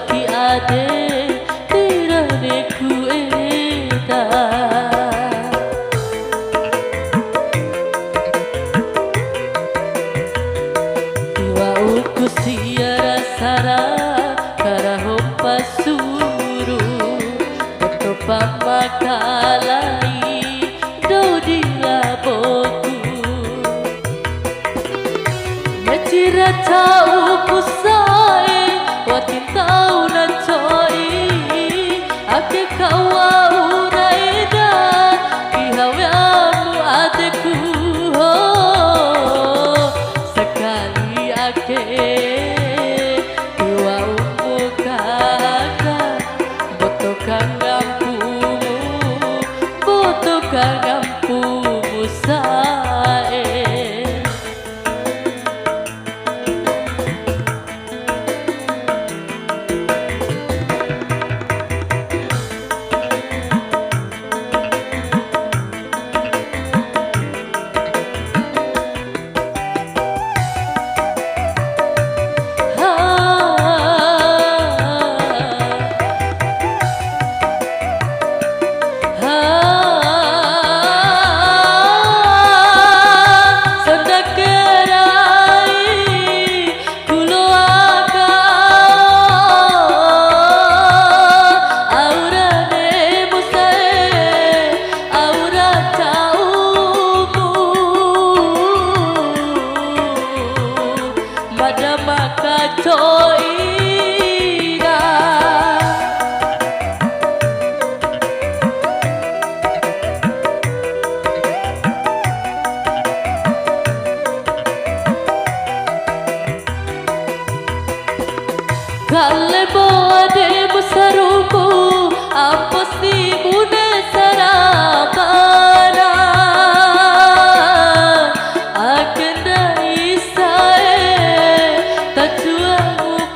ki ade tirane ku eda Iwa uku siara sara karaho pasuru Oto pamakalai dodi laboku Mecira tau pusai watin tau na choi ake kawa una eda ihawamu adeku ho sekali ake iwa umu kaka botokan gampumu sae Kalle boade musaruku aposti mune sarabana akenda isae tajua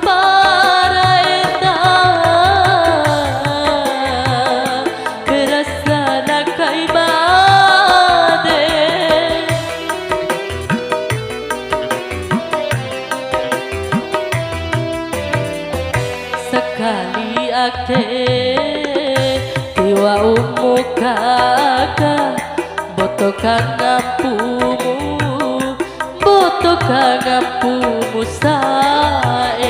para eta berasana kaibade sekali ake iwa umu kaka botokan gampumu sae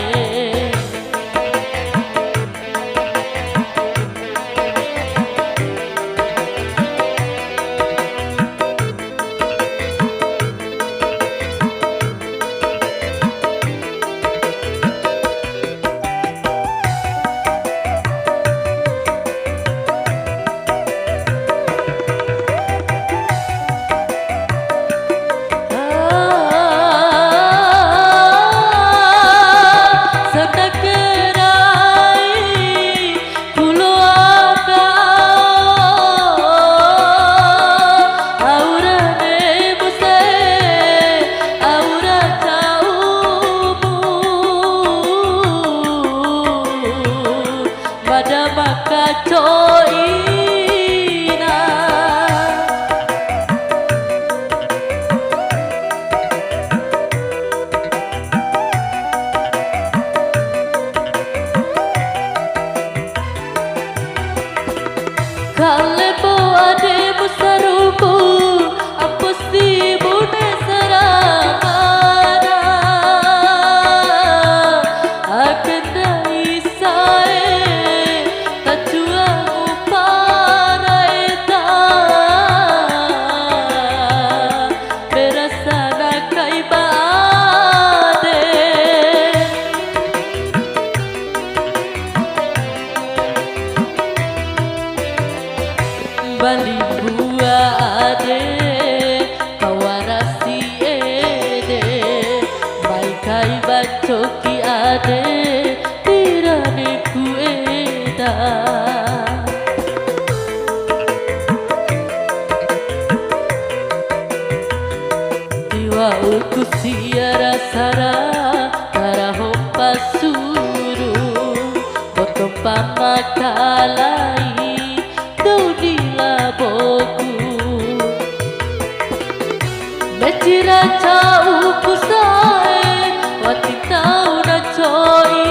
Kalle boade musaruku aposti mune sarabana akenda isae tajua para eta berasana kaibade Bali bua ade kawarasi ede mai kai bacoki ade tirane ku eda Iwa uku siara sara karaho pasuru boto pamakalai dodi laboku Mecira tau pusae wati tau na choi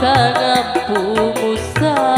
kangampu musa